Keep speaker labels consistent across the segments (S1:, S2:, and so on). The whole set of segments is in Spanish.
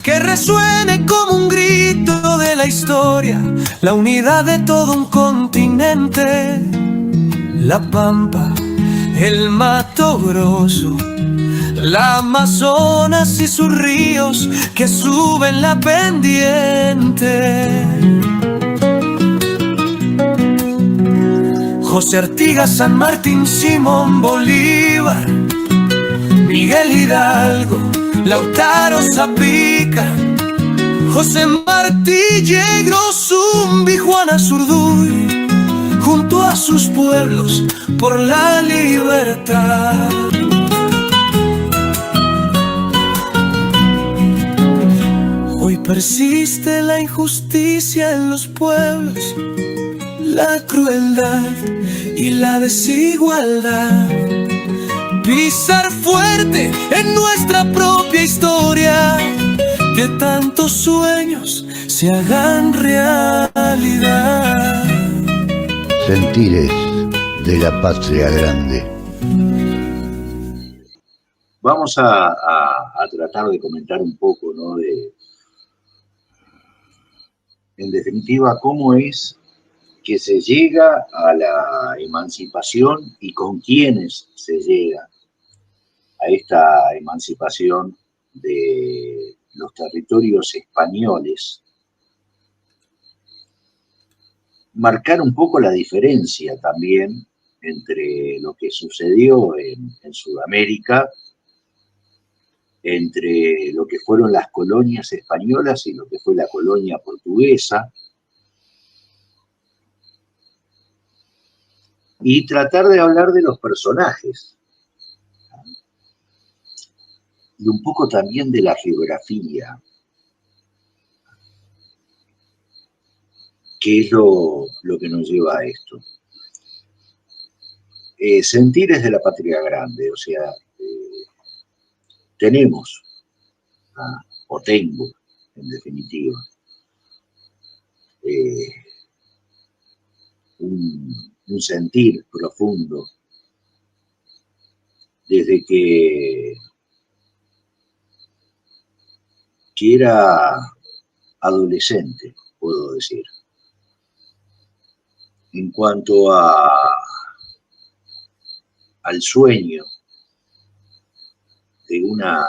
S1: Que resuene como un grito de la historia, la unidad de todo un continente. La Pampa, el Mato Grosso, la Amazonas y sus ríos que suben la pendiente. José Artigas, San Martín, Simón Bolívar, Miguel Hidalgo, Lautaro Zapica, José Martí, Yegros, Zumbi, Juana Zurduy, junto a sus pueblos por la libertad. Hoy persiste la injusticia en los pueblos, la crueldad y la desigualdad. Pisar fuerte en nuestra propia historia, que tantos sueños se hagan realidad.
S2: Sentires de la patria grande.
S3: Vamos a tratar de comentar un poco, ¿no? En definitiva, cómo es que se llega a la emancipación y con quiénes se llega a esta emancipación de los territorios españoles. Marcar un poco la diferencia también entre lo que sucedió en Sudamérica, entre lo que fueron las colonias españolas y lo que fue la colonia portuguesa, y tratar de hablar de los personajes y un poco también de la geografía, que es lo que nos lleva a esto. Sentires de la patria grande, o sea, tenemos, o tengo, en definitiva, un sentir profundo desde que era adolescente, puedo decir. En cuanto al sueño de una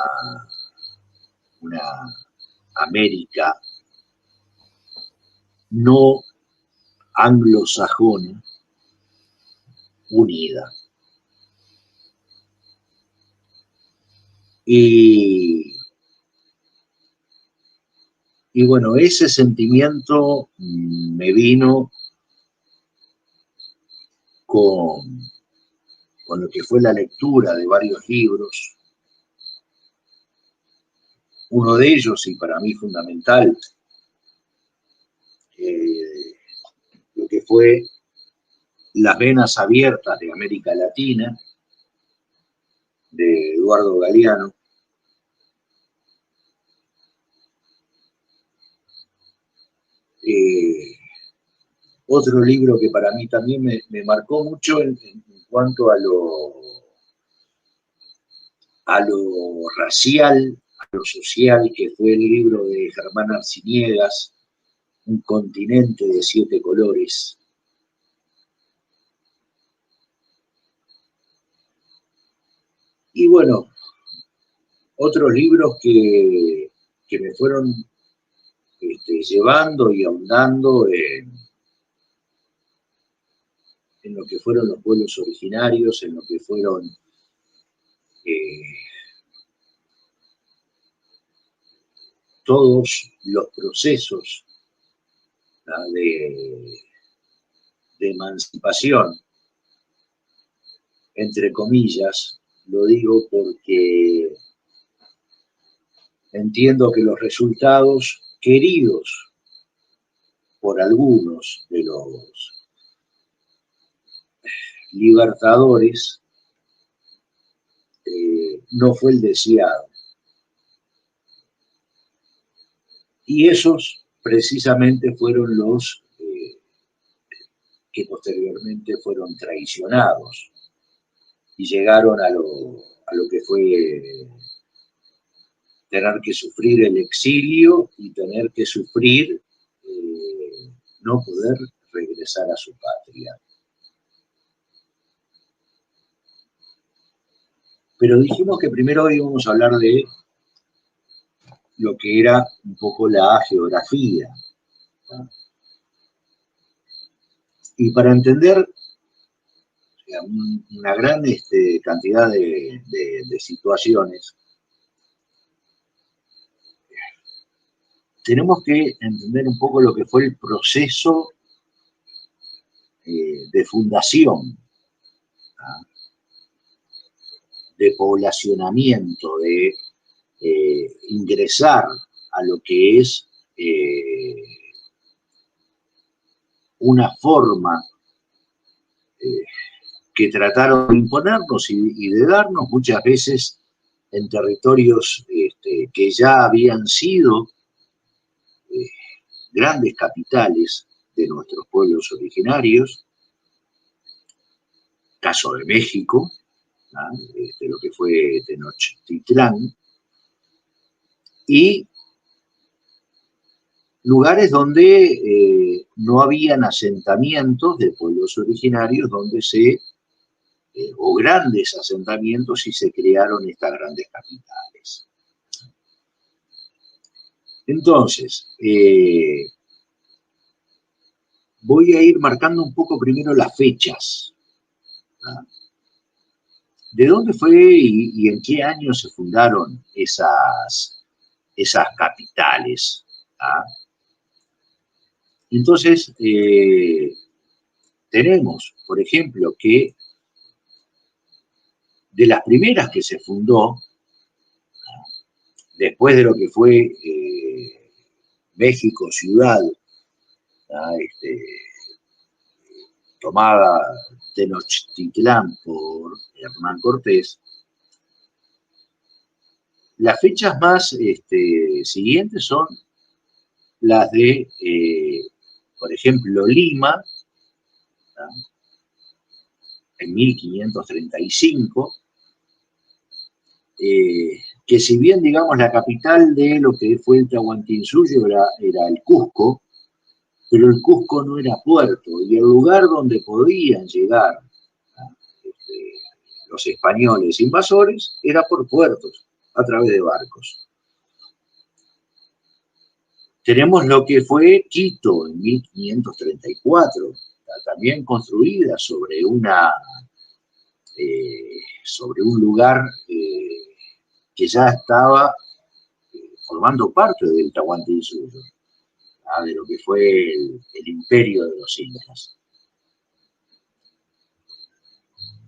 S3: América no anglosajona unida. Y bueno, ese sentimiento me vino con lo que fue la lectura de varios libros. Uno de ellos, y para mí fundamental, lo que fue Las venas abiertas de América Latina, de Eduardo Galeano. Otro libro que para mí también me marcó mucho en cuanto a lo racial, a lo social, que fue el libro de Germán Arciniegas, Un continente de 7 colores. Y bueno, otros libros que me fueron llevando y ahondando en lo que fueron los pueblos originarios, en lo que fueron todos los procesos de emancipación, entre comillas. Lo digo porque entiendo que los resultados queridos por algunos de los libertadores no fue el deseado. Y esos precisamente fueron los que posteriormente fueron traicionados y llegaron a lo que fue tener que sufrir el exilio y tener que sufrir no poder regresar a su patria. Pero dijimos que primero íbamos a hablar de lo que era un poco la geografía, ¿no? Y para entender una gran cantidad de situaciones, tenemos que entender un poco lo que fue el proceso de fundación, ¿no? De poblacionamiento, de ingresar a lo que es una forma que trataron de imponernos y de darnos muchas veces en territorios que ya habían sido grandes capitales de nuestros pueblos originarios, caso de México, ¿no? Lo que fue Tenochtitlán, y lugares donde no habían asentamientos de pueblos originarios, donde o grandes asentamientos, y se crearon estas grandes capitales. Entonces, voy a ir marcando un poco primero las fechas, ¿no? ¿De dónde fue y en qué año se fundaron esas capitales? ¿Ah? Entonces, tenemos, por ejemplo, que de las primeras que se fundó, después de lo que fue México ciudad, ¿no? Tomada Tenochtitlán por Hernán Cortés, las fechas más siguientes son las de, por ejemplo, Lima, ¿no? En 1535, que si bien, digamos, la capital de lo que fue el Tahuantinsuyo era el Cusco, pero el Cusco no era puerto, y el lugar donde podían llegar, ¿no? Los españoles invasores era por puertos, a través de barcos. Tenemos lo que fue Quito en 1534, también construida sobre un lugar que ya estaba formando parte del Tahuantinsuyo, de lo que fue el imperio de los incas.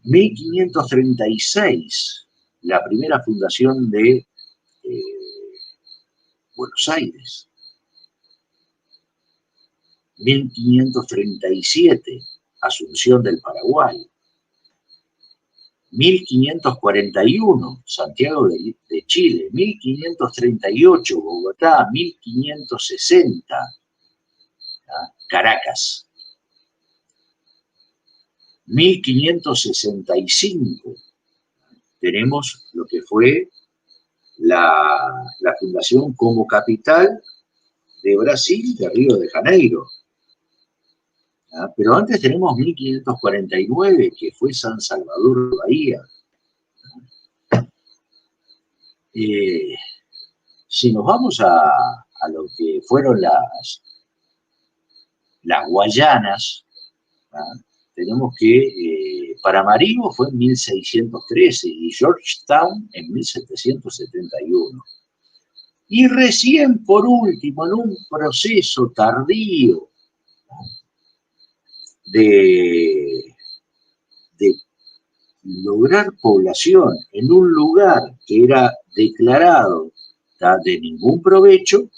S3: 1536, la primera fundación de Buenos Aires. 1537, Asunción del Paraguay. 1541, Santiago de Chile. 1538, Bogotá. 1560, Caracas. 1565, tenemos lo que fue la fundación como capital de Brasil, de Río de Janeiro. Pero antes tenemos 1549, que fue San Salvador de Bahía. Si nos vamos a lo que fueron las Guayanas, tenemos que Paramaribo fue en 1613 y Georgetown en 1771. Y recién, por último, en un proceso tardío de lograr población en un lugar que era declarado de ningún provecho,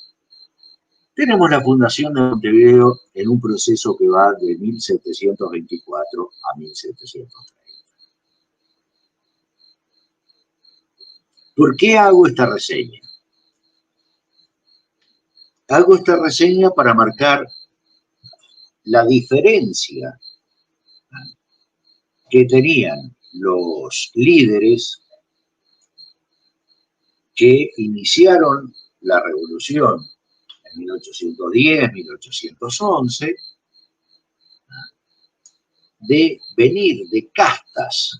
S3: tenemos la fundación de Montevideo en un proceso que va de 1724 a 1730. ¿Por qué hago esta reseña? Hago esta reseña para marcar la diferencia que tenían los líderes que iniciaron la revolución en 1810, 1811, de venir de castas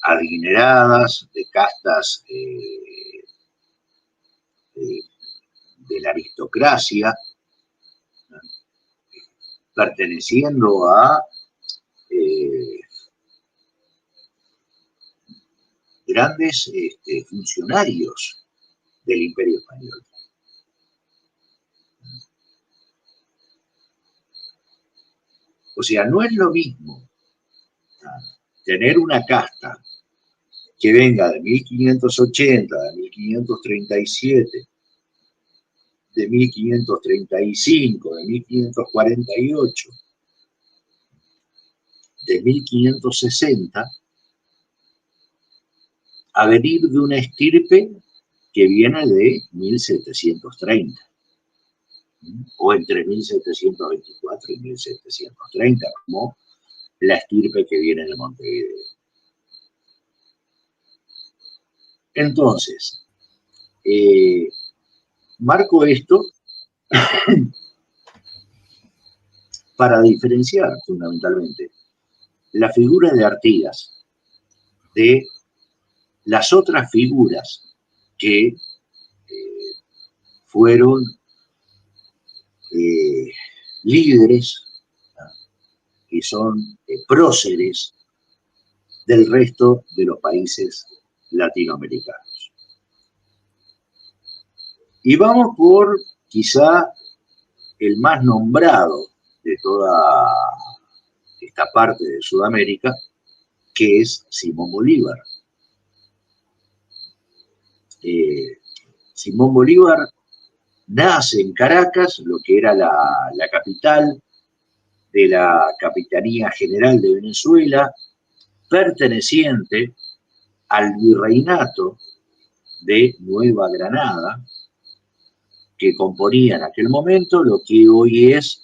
S3: adineradas, de castas de la aristocracia, perteneciendo a grandes funcionarios del Imperio Español. O sea, no es lo mismo tener una casta que venga de 1580, de 1537, de 1535, de 1548, de 1560, a venir de una estirpe que viene de 1730, o entre 1724 y 1730, como la estirpe que viene de Montevideo. Entonces, marco esto para diferenciar fundamentalmente la figura de Artigas de las otras figuras que fueron líderes y son próceres del resto de los países latinoamericanos. Y vamos por quizá el más nombrado de toda esta parte de Sudamérica, que es Simón Bolívar. Simón Bolívar nace en Caracas, lo que era la capital de la Capitanía General de Venezuela, perteneciente al virreinato de Nueva Granada, que componía en aquel momento lo que hoy es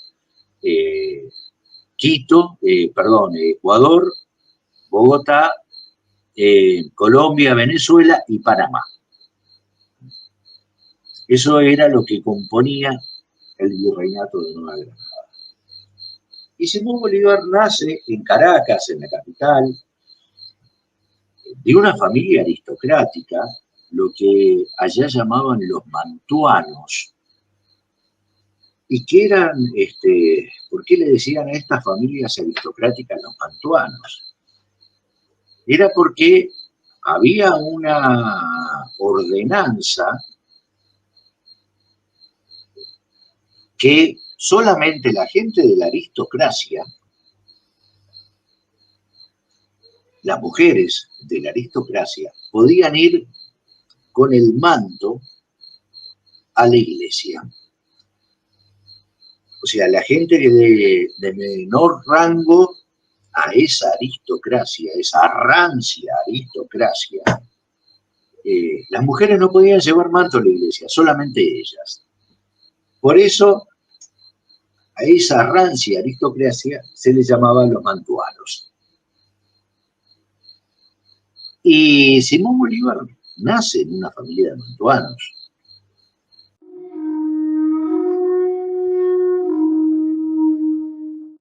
S3: Ecuador, Bogotá, Colombia, Venezuela y Panamá. Eso era lo que componía el virreinato de Nueva Granada. Y Simón Bolívar nace en Caracas, en la capital, de una familia aristocrática, lo que allá llamaban los mantuanos, y que eran, ¿por qué le decían a estas familias aristocráticas los mantuanos? Era porque había una ordenanza que solamente la gente de la aristocracia, las mujeres de la aristocracia, podían ir con el manto a la iglesia. O sea, la gente de menor rango a esa aristocracia, esa rancia aristocracia, las mujeres no podían llevar manto a la iglesia, solamente ellas. Por eso, a esa rancia aristocracia se les llamaba los mantuanos. Y Simón Bolívar nace en una familia de mantuanos.